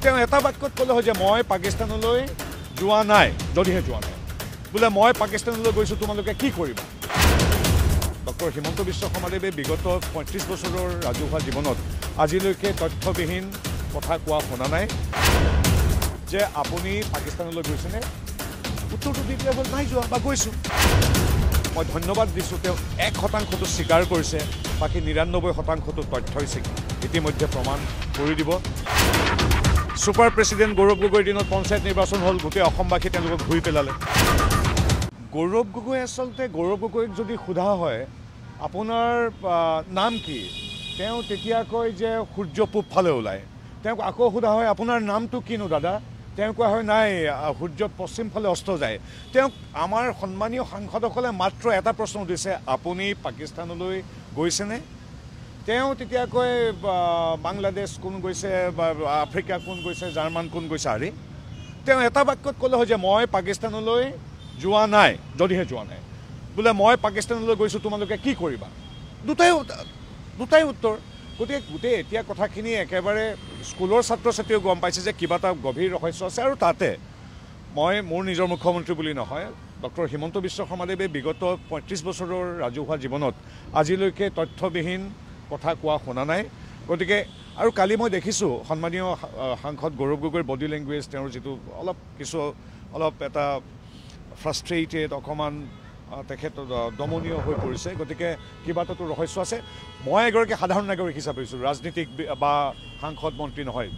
তেওঁ এটা বাক্যত ক'লে হয় যে মই পাকিস্তানলৈ যোৱা নাই, যদিহে যোৱা নাই বোলে মই পাকিস্তানলৈ গৈছোঁ, তোমালোকে কি কৰিবা? ডক্টৰ হিমন্ত বিশ্ব শৰ্মাদেৱে বিগত ৩৫ বছৰৰ ৰাজহুৱা জীৱনত আজিলৈকে তথ্যবিহীন কথা কোৱা শুনা নাই যে আপুনি পাকিস্তানলৈ গৈছেনে? উত্তৰটো দি দিলে হ'ল নাই যোৱা বা গৈছোঁ। মই ধন্যবাদ দিছোঁ, তেওঁ ১% স্বীকাৰ কৰিছে, বাকী ৯৯% তথ্যই ইতিমধ্যে প্ৰমাণ কৰি দিব। ছুপাৰ প্ৰেছিডেণ্ট গৌৰৱ গগৈৰ দিনত পঞ্চায়ত নিৰ্বাচন হ'ল, গোটেই অসমবাসী তেওঁলোকক ঘূৰি পেলালে। গৌৰৱ গগৈ আচলতে গৌৰৱ গগৈক যদি সোধা হয় আপোনাৰ নাম কি, তেওঁ তেতিয়া কয় যে সূৰ্য পূব ফালে ওলায়। তেওঁক আকৌ সোধা হয় আপোনাৰ নামটো কিনো দাদা, তেওঁ কোৱা হয় নাই সূৰ্য পশ্চিম ফালে অস্ত যায়। তেওঁক আমাৰ সন্মানীয় সাংসদসকলে মাত্ৰ এটা প্ৰশ্ন সুধিছে, আপুনি পাকিস্তানলৈ গৈছেনে? তেওঁ তেতিয়া কয় বাংলাদেশ কোন গৈছে, বা আফ্ৰিকা কোন গৈছে, জাৰ্মান কোন গৈছে। আৰে তেওঁ এটা বাক্যত ক'লে হয় যে মই পাকিস্তানলৈ যোৱা নাই, যদিহে যোৱা নাই বোলে মই পাকিস্তানলৈ গৈছোঁ, তোমালোকে কি কৰিবা? দুটাই উত্তৰ। গতিকে গোটেই এতিয়া কথাখিনি একেবাৰে স্কুলৰ ছাত্ৰ ছাত্ৰীয়েও গম পাইছে যে কিবা এটা গভীৰ ৰহস্য আছে। আৰু তাতে মই মোৰ নিজৰ মুখ্যমন্ত্ৰী বুলি নহয়, ডক্টৰ হিমন্ত বিশ্ব শৰ্মাদেৱে বিগত ৩৫ বছৰৰ ৰাজহুৱা জীৱনত আজিলৈকে তথ্যবিহীন কথা কোৱা শুনা নাই। গতিকে আৰু কালি মই দেখিছোঁ সন্মানীয় সাংসদ গৌৰৱ গগৈৰ বডি লেংগুৱেজ, তেওঁৰ যিটো অলপ এটা ফ্ৰাষ্ট্ৰেটেড, অকণমান তেখেত দমনীয় হৈ পৰিছে। গতিকে কিবা এটাতো ৰহস্য আছে। মই এগৰাকী সাধাৰণ নাগৰিক হিচাপে কৈছোঁ, ৰাজনীতিক বা সাংসদ মন্ত্ৰী নহয়।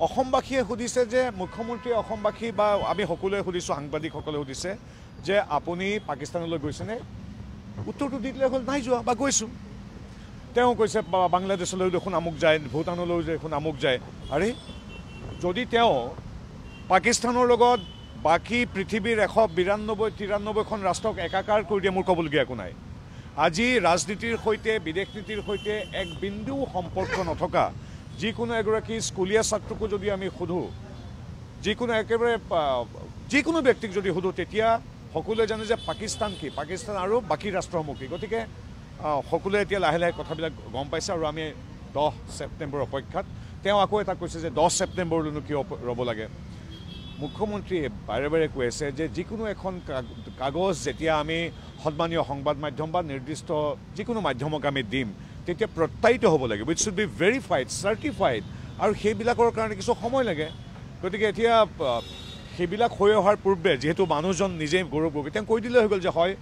অসমবাসীয়ে সুধিছে যে মুখ্যমন্ত্ৰীয়ে অসমবাসী বা আমি সকলোৱে সুধিছোঁ, সাংবাদিকসকলে সুধিছে যে আপুনি পাকিস্তানলৈ গৈছেনে? উত্তৰটো দি দিলে হ'ল নাই যোৱা বা গৈছোঁ। তেওঁ কৈছে বাংলাদেশলৈ দেখোন আমুক যায়, ভূটানলৈও দেখোন আমুক যায়। আৰে যদি তেওঁ পাকিস্তানৰ লগত বাকী পৃথিৱীৰ ১৯২-৯৩খন ৰাষ্ট্ৰক একাকাৰ কৰি দিয়ে, মোৰ ক'বলগীয়া একো নাই। আজি ৰাজনীতিৰ সৈতে বিদেশ নীতিৰ সৈতে এক বিন্দু সম্পৰ্ক নথকা যিকোনো এগৰাকী স্কুলীয়া ছাত্ৰকো যদি আমি সোধোঁ, যিকোনো ব্যক্তিক যদি সোধোঁ, তেতিয়া সকলোৱে জানে যে পাকিস্তান কি, পাকিস্তান আৰু বাকী ৰাষ্ট্ৰসমূহ কি। গতিকে সকলোৱে এতিয়া লাহে লাহে কথাবিলাক গম পাইছে আৰু আমি 10 ছেপ্টেম্বৰ অপেক্ষাত। তেওঁ আকৌ এটা কৈছে যে 10 ছেপ্টেম্বৰলৈনো কিয় ৰ'ব লাগে। মুখ্যমন্ত্ৰীয়ে বাৰে বাৰে কৈ আছে যে যিকোনো এখন কাগজ যেতিয়া আমি সন্মানীয় সংবাদ মাধ্যম বা নিৰ্দিষ্ট যিকোনো মাধ্যমক আমি দিম, তেতিয়া প্ৰত্যায়িত হ'ব লাগিব। It should be verified, certified, আৰু সেইবিলাকৰ কাৰণে কিছু সময় লাগে। গতিকে এতিয়া সেইবিলাক হৈ অহাৰ পূৰ্বে যিহেতু মানুহজন নিজেই গৌৰৱ গগৈ, তেওঁ কৈ দিলে হৈ গ'ল যে হয়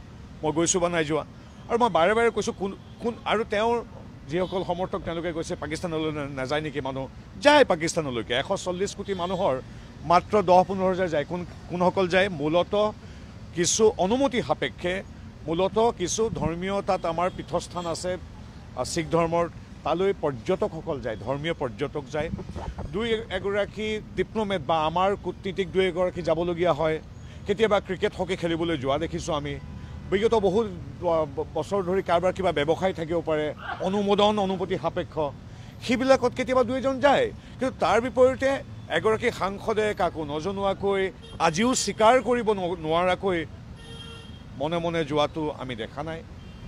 মই গৈছোঁ বা নাই যোৱা। আৰু মই বাৰে বাৰে কৈছোঁ কোন আৰু তেওঁৰ যিসকল সমৰ্থক তেওঁলোকে কৈছে পাকিস্তানলৈ নাযায় নেকি মানুহ, যায় পাকিস্তানলৈকে। ১৪০ কোটি মানুহৰ মাত্ৰ ১০-১৫ হাজাৰ যায়। কোনসকল যায়? মূলতঃ কিছু অনুমতি সাপেক্ষে, মূলতঃ কিছু ধৰ্মীয়, তাত আমাৰ পীঠস্থান আছে শিখ ধৰ্মৰ, তালৈ পৰ্যটকসকল যায়, ধৰ্মীয় পৰ্যটক যায়। এগৰাকী ডিপ্ল'মেট বা আমাৰ কূটনীতিক এগৰাকী যাবলগীয়া হয়। কেতিয়াবা ক্ৰিকেট হকী খেলিবলৈ যোৱা দেখিছোঁ আমি। বিগত বহু বছৰ ধৰি কাৰোবাৰ কিবা ব্যৱসায় থাকিব পাৰে, অনুমতি সাপেক্ষ, সেইবিলাকত কেতিয়াবা ২-এজন যায়। কিন্তু তাৰ বিপৰীতে এগৰাকী সাংসদে কাকো নজনোৱাকৈ, আজিও স্বীকাৰ কৰিব নোৱাৰাকৈ মনে মনে যোৱাটো আমি দেখা নাই।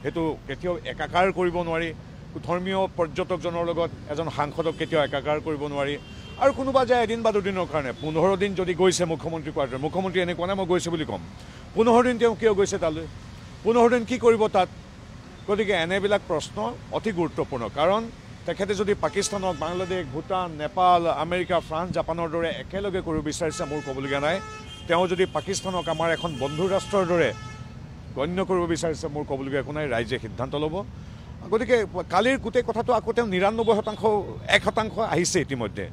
সেইটো কেতিয়াও একাকাৰ কৰিব নোৱাৰি। ধৰ্মীয় পৰ্যটকজনৰ লগত এজন সাংসদক কেতিয়াও একাকাৰ কৰিব নোৱাৰি। আৰু কোনোবা যায় এদিন বা দুদিনৰ কাৰণে, ১৫ দিন যদি গৈছে মুখ্যমন্ত্ৰী কোৱাৰ দৰে, মুখ্যমন্ত্ৰী এনেকুৱা নাই মই গৈছোঁ বুলি ক'ম। ১৫ দিন তেওঁ কিয় গৈছে তালৈ? ১৫ দিন কি কৰিব তাত? গতিকে এনেবিলাক প্ৰশ্ন অতি গুৰুত্বপূৰ্ণ। কাৰণ তেখেতে যদি পাকিস্তানক বাংলাদেশ, ভূটান, নেপাল, আমেৰিকা, ফ্ৰান্স, জাপানৰ দৰে একেলগে কৰিব বিচাৰিছে, মোৰ ক'বলগীয়া নাই। তেওঁ যদি পাকিস্তানক আমাৰ এখন বন্ধু ৰাষ্ট্ৰৰ দৰে গণ্য কৰিব বিচাৰিছে, মোৰ ক'বলগীয়া একো নাই। ৰাইজে সিদ্ধান্ত ল'ব। গতিকে কালিৰ গোটেই কথাটো আকৌ তেওঁ ৯৯% ১% আহিছে ইতিমধ্যে।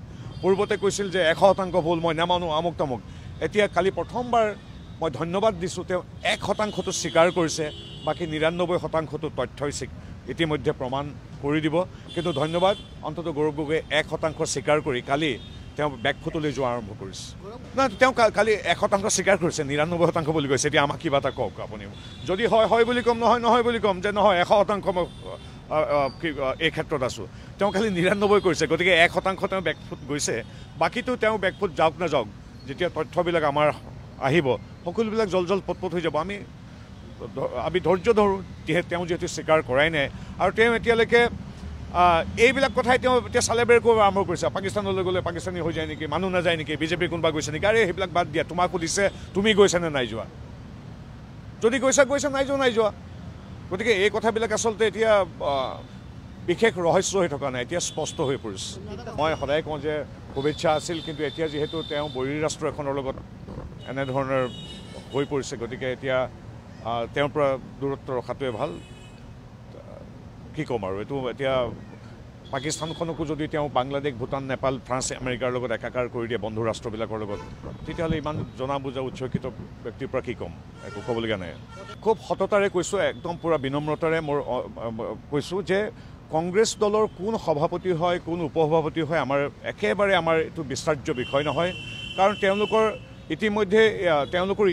পূৰ্বতে কৈছিল যে ১০০% ভুল, মই নামানো, আমুক তামুক। এতিয়া কালি প্ৰথমবাৰ মই ধন্যবাদ দিছোঁ, তেওঁ ১%টো স্বীকাৰ কৰিছে, বাকী ৯৯%টো তথ্যই ইতিমধ্যে প্ৰমাণ কৰি দিব। কিন্তু ধন্যবাদ, অন্ততঃ গৌৰৱ গগৈয়ে ১% স্বীকাৰ কৰি কালি তেওঁ বেকফুটলৈ যোৱা আৰম্ভ কৰিছে। নাই, তেওঁ কালি ১% স্বীকাৰ কৰিছে, ৯৯% বুলি কৈছে। এতিয়া আমাক কিবা এটা কওক আপুনি। যদি হয় বুলি ক'ম, নহয় বুলি ক'ম, যে নহয় ১০০% মই এই ক্ষেত্ৰত আছোঁ। তেওঁ খালি ৯৯ কৰিছে। গতিকে ১% তেওঁ বেকফুট গৈছে, বাকীটো তেওঁ বেকফুট যাওক নাযাওক, যেতিয়া তথ্যবিলাক আমাৰ আহিব সকলোবিলাক জল পটপট হৈ যাব। আমি ধৈৰ্য ধৰোঁ, তেওঁ যিহেতু স্বীকাৰ কৰাই নাই। আৰু তেওঁ এতিয়ালৈকে এইবিলাক কথাই তেওঁ এতিয়া চেলেব্ৰেট কৰিব আৰম্ভ কৰিছে পাকিস্তানলৈ গ'লে পাকিস্তানী হৈ যায় নেকি মানুহ নাযায় নেকি বিজেপিৰ কোনোবা গৈছে নেকি আৰে সেইবিলাক বাদ দিয়া তোমাক সুধিছে তুমি গৈছানে নাই যোৱা যদি গৈছা নাই যোৱা গতিকে এই কথাবিলাক আচলতে এতিয়া বিশেষ ৰহস্য হৈ থকা নাই এতিয়া স্পষ্ট হৈ পৰিছে মই সদায় কওঁ যে শুভেচ্ছা আছিল কিন্তু এতিয়া যিহেতু তেওঁ বৈৰী ৰাষ্ট্ৰ এখনৰ লগত এনেধৰণৰ হৈ পৰিছে গতিকে এতিয়া তেওঁৰ পৰা দূৰত্ব ৰখাটোৱে ভাল কি ক'ম আৰু এইটো এতিয়া পাকিস্তানখনকো যদি তেওঁ বাংলাদেশ ভূটান নেপাল ফ্ৰান্স আমেৰিকাৰ লগত একাকাৰ কৰি দিয়ে বন্ধু ৰাষ্ট্ৰবিলাকৰ লগত তেতিয়াহ'লে ইমান জনা বুজা উচ্চশিক্ষিত ব্যক্তিৰ পৰা কি ক'ম একো ক'বলগীয়া নাই খুব সততাৰে কৈছোঁ একদম পূৰা বিনম্ৰতাৰে মোৰ কৈছোঁ যে কংগ্ৰেছ দলৰ কোন সভাপতি হয় কোন উপসভাপতি হয় একেবাৰে আমাৰ এইটো বিচাৰ্য বিষয় নহয় কাৰণ তেওঁলোকৰ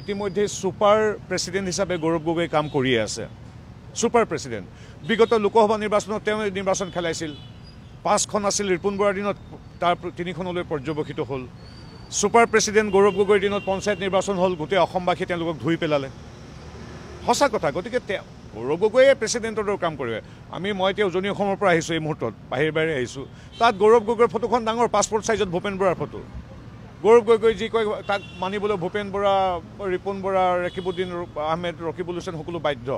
ইতিমধ্যে ছুপাৰ প্ৰেছিডেণ্ট হিচাপে গৌৰৱ গগৈ কাম কৰিয়ে আছে ছুপাৰ প্ৰেছিডেণ্ট বিগত লোকসভা নিৰ্বাচনত তেওঁ নিৰ্বাচন খেলাইছিল 5খন আছিল ৰিপুণ বৰাৰ দিনত তাৰ 3খনলৈ পৰ্যবেক্ষিত হ'ল ছুপাৰ প্ৰেছিডেণ্ট গৌৰৱ গগৈৰ দিনত পঞ্চায়ত নিৰ্বাচন হ'ল গোটেই অসমবাসীয়ে তেওঁলোকক ধুই পেলালে সঁচা কথা গতিকে গৌৰৱ গগৈয়ে প্ৰেছিডেণ্টৰ দৰে কাম কৰে মই এতিয়া উজনি অসমৰ পৰা আহিছোঁ এই মুহূৰ্তত বাহিৰে আহিছোঁ তাত গৌৰৱ গগৈৰ ফটোখন ডাঙৰ পাছপৰ্ট চাইজত ভূপেন বৰাৰ ফটো গৌৰৱ গগৈ যি কয় তাক মানিবলৈ ভূপেন বৰা ৰিপুণ বৰা ৰকিবুদ্দিন আহমেদ ৰকিবুল হুছেইন সকলো বাধ্য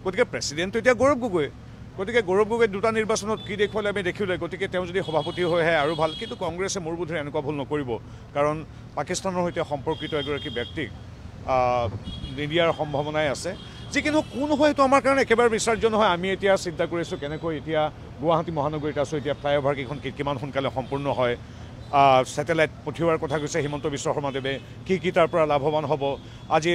গতিকে প্ৰেছিডেণ্টটো এতিয়া গৌৰৱ গগৈ গতিকে গৌৰৱ গগৈ দুটা নিৰ্বাচনত কি দেখুৱালে আমি দেখিলে গতিকে তেওঁ যদি সভাপতি হৈ আহে আৰু ভাল কিন্তু কংগ্ৰেছে মোৰ বোধেৰে এনেকুৱা ভুল নকৰিব কাৰণ পাকিস্তানৰ সৈতে সম্পৰ্কিত এগৰাকী ব্যক্তিক নিদিয়াৰ সম্ভাৱনাই আছে যিকিনো কোন হয় সেইটো আমাৰ কাৰণে একেবাৰে বিচাৰ্য নহয় আমি এতিয়া চিন্তা কৰিছোঁ কেনেকৈ এতিয়া গুৱাহাটী মহানগৰীত আছোঁ এতিয়া ফ্লাইঅভাৰ কেইখন কিমান সোনকালে সম্পূৰ্ণ হয় ছেটেলাইট পঠিওৱাৰ কথা কৈছে হিমন্ত বিশ্ব শৰ্মাদেৱে কি তাৰ পৰা লাভৱান হ'ব আজি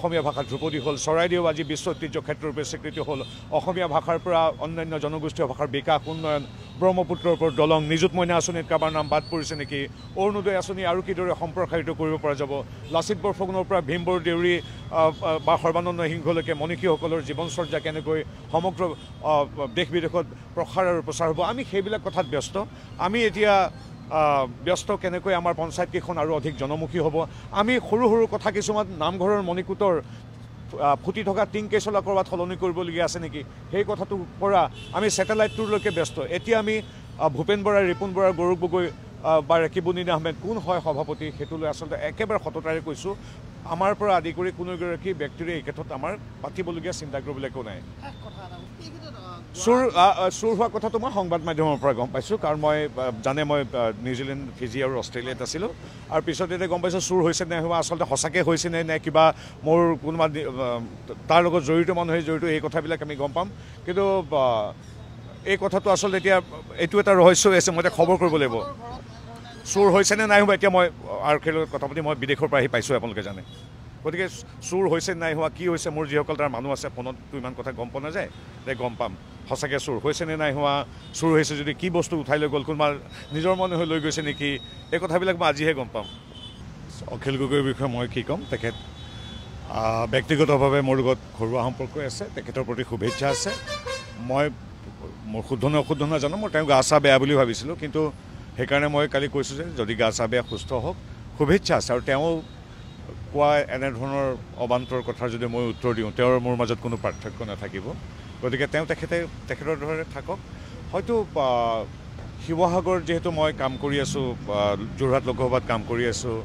অসমীয়া ভাষা ধ্ৰুপদী হ'ল চৰাইদেউ আজি বিশ্ব ঐতিহ্য ক্ষেত্ৰৰূপে স্বীকৃতি হ'ল অসমীয়া ভাষাৰ পৰা অন্যান্য জনগোষ্ঠীয় ভাষাৰ বিকাশ উন্নয়ন ব্ৰহ্মপুত্ৰৰ ওপৰত দলং নিযুত মইনা আঁচনিত কাৰোবাৰ নাম বাদ পৰিছে নেকি অৰুণোদয় আঁচনি আৰু কিদৰে সম্প্ৰসাৰিত কৰিব পৰা যাব লাচিত বৰফুকনৰ পৰা ভীমবৰ দেউৰী বা সৰ্বানন্দ সিংহলৈকে মনীষীসকলৰ জীৱনচৰ্যা কেনেকৈ সমগ্ৰ দেশ বিদেশত প্ৰসাৰ আৰু প্ৰচাৰ হ'ব আমি সেইবিলাক কথাত ব্যস্ত আমি এতিয়া ব্যস্ত কেনেকৈ আমাৰ পঞ্চায়তকেইখন আৰু অধিক জনমুখী হ'ব আমি সৰু কথা কিছুমান নামঘৰৰ মণিকূটৰ ফুটি থকা টিংকেচলা ক'ৰবাত সলনি কৰিবলগীয়া আছে নেকি সেই কথাটোৰ পৰা আমি ছেটেলাইটটোলৈকে ব্যস্ত এতিয়া আমি ভূপেন বৰা ৰিপুণ বৰা গৌৰৱ গগৈ বা ৰকিবুদ্দিন আহমেদ কোন হয় সভাপতি সেইটোলৈ আচলতে একেবাৰে সততাৰে কৈছোঁ আমাৰ পৰা আদি কৰি কোনো এগৰাকী ব্যক্তিৰে এই ক্ষেত্ৰত আমাৰ পাতিবলগীয়া চিন্তা কৰিবলৈ একো নাই চুৰ হোৱা কথাটো মই সংবাদ মাধ্যমৰ পৰা গম পাইছোঁ কাৰণ মই নিউজিলেণ্ড ফিজি আৰু অষ্ট্ৰেলিয়াত আছিলোঁ আৰু পিছত এতিয়া গম পাইছোঁ চুৰ হৈছে নে হোৱা আচলতে সঁচাকৈ হৈছে নে কিবা মোৰ কোনোবা তাৰ লগত জড়িত মানুহে জড়িত এই কথাবিলাক আমি গম পাম কিন্তু এই কথাটো আচলতে এতিয়া এইটো এটা ৰহস্য হৈ আছে মই এতিয়া খবৰ কৰিব লাগিব চুৰ হৈছে নে নাই হোৱা এতিয়া মই আৰক্ষীৰ লগত কথা পাতি মই বিদেশৰ পৰা আহি পাইছোঁ আপোনালোকে জানে গতিকে চুৰ হৈছে নাই হোৱা কি হৈছে মোৰ যিসকল তাৰ মানুহ আছে ফোনততো ইমান কথা গম পোৱা নাযায় যে গম পাম সঁচাকৈ চুৰ হৈছে নে নাই হোৱা চুৰ হৈছে যদি কি বস্তু উঠাই লৈ গ'ল কোনোবা নিজৰ মানুহে লৈ গৈছে নেকি এই কথাবিলাক মই আজিহে গম পাম অখিল গগৈৰ বিষয়ে মই কি ক'ম তেখেত ব্যক্তিগতভাৱে মোৰ লগত ঘৰুৱা সম্পৰ্কই আছে তেখেতৰ প্ৰতি শুভেচ্ছা আছে মই মোৰ শুদ্ধ নাজানো মই তেওঁ গা চা বেয়া বুলি ভাবিছিলোঁ কিন্তু সেইকাৰণে মই কালি কৈছোঁ যে যদি গা চা বেয়া সুস্থ হওক শুভেচ্ছা আছে আৰু তেওঁ কোৱা এনেধৰণৰ অবান্তৰ কথাৰ যদি মই উত্তৰ দিওঁ তেওঁৰ মোৰ মাজত কোনো পাৰ্থক্য নাথাকিব গতিকে তেখেতৰ দৰে থাকক হয়তো শিৱসাগৰ যিহেতু মই কাম কৰি আছোঁ যোৰহাট লোকসভাত কাম কৰি আছোঁ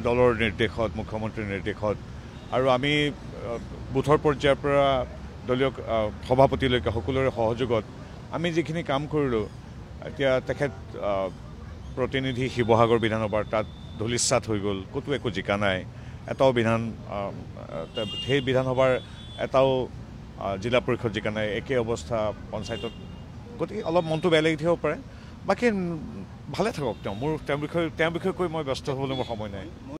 দলৰ নিৰ্দেশত মুখ্যমন্ত্ৰীৰ নিৰ্দেশত আৰু আমি বুথৰ পৰ্যায়ৰ পৰা দলীয় সভাপতিলৈকে সকলোৰে সহযোগত আমি যিখিনি কাম কৰিলোঁ এতিয়া তেখেত প্ৰতিনিধি শিৱসাগৰ বিধানসভাৰ তাত ধূলিসাৎ হৈ গ'ল ক'তো একো জিকা নাই এটাও সেই বিধানসভাৰ এটাও জিলা পৰিষদ জিকা নাই একে অৱস্থা পঞ্চায়তত গতিকে অলপ মনটো বেয়া লাগি থাকিব পাৰে বাকী ভালে থাকক তেওঁ বিষয়ে কৈ মই ব্যস্ত হ'বলৈ মোৰ সময় নাই